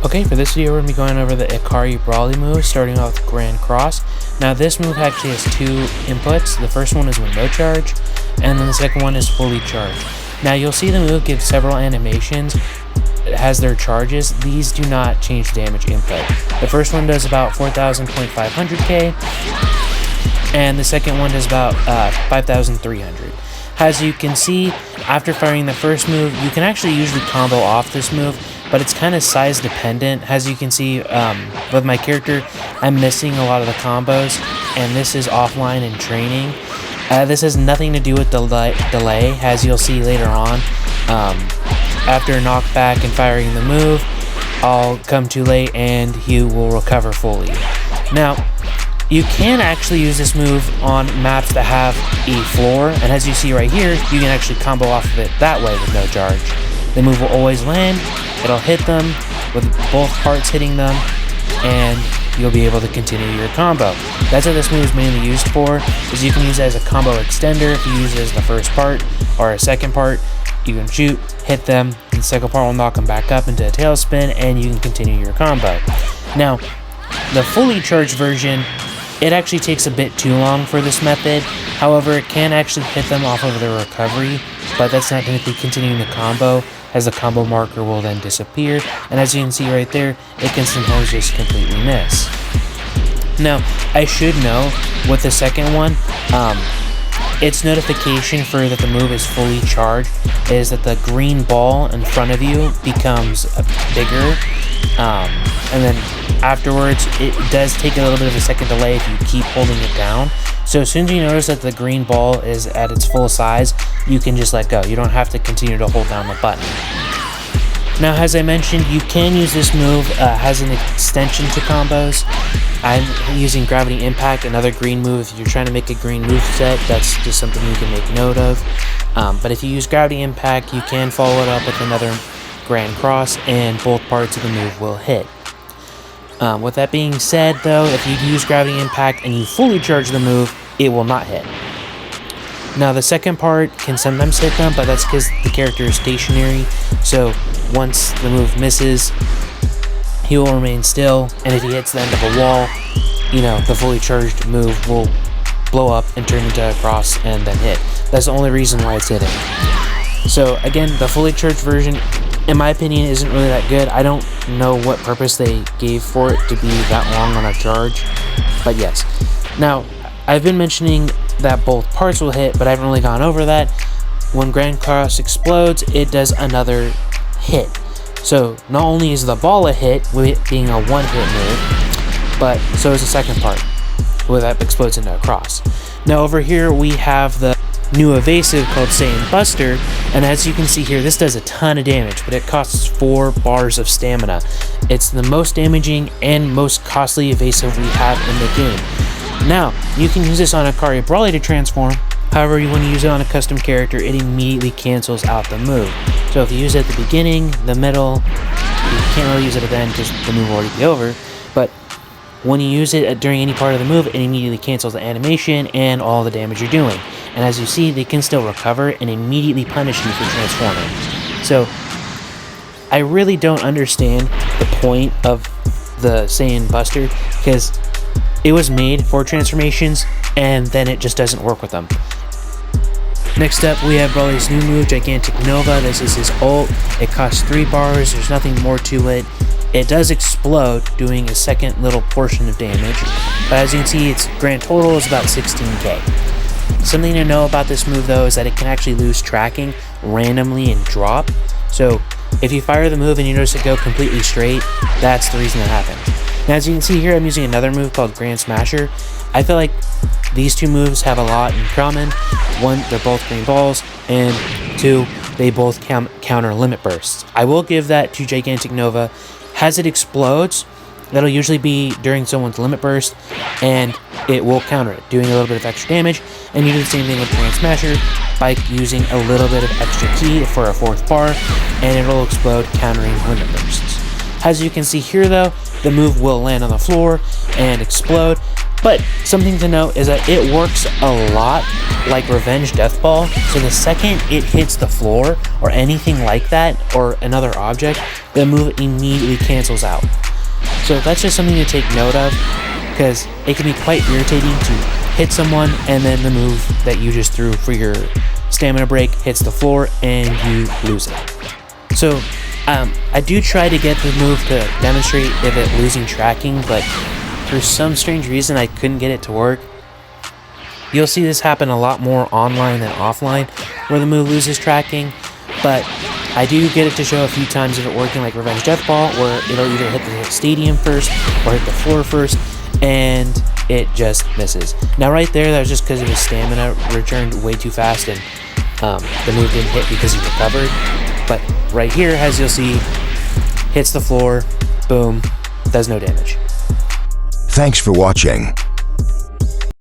Okay, for this video we're going to be going over the Ikari Brawly move, starting off with Grand Cross. Now this move actually has two inputs. The first one is with no charge, and then the second one is fully charged. Now you'll see the move gives several animations. It has their charges. These do not change damage input. The first one does about 4,500k, and the second one does about 5,300. As you can see, after firing the first move, you can actually usually combo off this move, but it's kind of size dependent. As you can see with my character, I'm missing a lot of the combos, and this is offline in training. This has nothing to do with delay, as you'll see later on. After a knockback and firing the move, I'll come too late and he will recover fully. Now, you can actually use this move on maps that have a floor, and as you see right here, you can actually combo off of it that way with no charge. The move will always land, it'll hit them with both parts hitting them, and you'll be able to continue your combo. That's what this move is mainly used for, is you can use it as a combo extender. If you use it as the first part or a second part, you can shoot, hit them, and the second part will knock them back up into a tailspin, and you can continue your combo. Now, the fully charged version, it actually takes a bit too long for this method. However, it can actually hit them off of their recovery, but that's not going to be continuing the combo, as the combo marker will then disappear, and as you can see right there, it can sometimes just completely miss. Now, I should know with the second one, its notification for that the move is fully charged is that the green ball in front of you becomes bigger, and then afterwards it does take a little bit of a second delay if you keep holding it down. So as soon as you notice that the green ball is at its full size, you can just let go. You don't have to continue to hold down the button. Now, as I mentioned, you can use this move as an extension to combos. I'm using Gravity Impact, another green move. If you're trying to make a green move set, that's just something you can make note of. But if you use Gravity Impact, you can follow it up with another Grand Cross, and both parts of the move will hit. With that being said, though, if you use Gravity Impact and you fully charge the move, it will not hit. Now, the second part can sometimes hit them, but that's because the character is stationary. So once the move misses, he will remain still, and if he hits the end of a wall, the fully charged move will blow up and turn into a cross and then hit. That's the only reason why it's hitting. So again, the fully charged version, in my opinion, isn't really that good. I don't know what purpose they gave for it to be that long on a charge, but yes. Now, I've been mentioning that both parts will hit, but I haven't really gone over that. When Grand Cross explodes, it does another hit. So not only is the ball a hit, with it being a one-hit move, but so is the second part, where that explodes into a cross. Now over here we have the new evasive called Saiyan Buster, and as you can see here, this does a ton of damage, but it costs 4 bars of stamina. It's the most damaging and most costly evasive we have in the game. Now, you can use this on Ikari Brawly to transform. However, when you use it on a custom character, it immediately cancels out the move. So if you use it at the beginning, the middle, you can't really use it at the end because the move will already be over, but when you use it during any part of the move, it immediately cancels the animation and all the damage you're doing. And as you see, they can still recover and immediately punish you for transforming. So, I really don't understand the point of the Saiyan Buster, because it was made for transformations, and then it just doesn't work with them. Next up, we have Brawly's new move, Gigantic Nova. This is his ult. It costs 3 bars, there's nothing more to it. It does explode, doing a second little portion of damage, but as you can see, its grand total is about 16k. Something to know about this move, though, is that it can actually lose tracking randomly and drop. So if you fire the move and you notice it go completely straight, that's the reason that happens. Now, as you can see here, I'm using another move called Grand Smasher. I feel like these two moves have a lot in common. One, they're both green balls, and 2, they both counter limit bursts. I will give that to Gigantic Nova. As it explodes, that'll usually be during someone's limit burst, and it will counter it, doing a little bit of extra damage. And you do the same thing with Grand Smasher by using a little bit of extra ki for a 4th bar, and it'll explode, countering limit bursts. As you can see here, though, the move will land on the floor and explode. But something to note is that it works a lot like Revenge Death Ball, so the second it hits the floor or anything like that, or another object, the move immediately cancels out. So that's just something to take note of, because it can be quite irritating to hit someone and then the move that you just threw for your stamina break hits the floor and you lose it. So I do try to get the move to demonstrate if it losing tracking, but for some strange reason I couldn't get it to work. You'll see this happen a lot more online than offline, where the move loses tracking, but I do get it to show a few times of it working like Revenge Death Ball, where it'll either hit the stadium first or hit the floor first, and it just misses. Now right there, that was just because of his stamina returned way too fast and the move didn't hit because he recovered. But right here, as you'll see, hits the floor, boom, does no damage. Thanks for watching.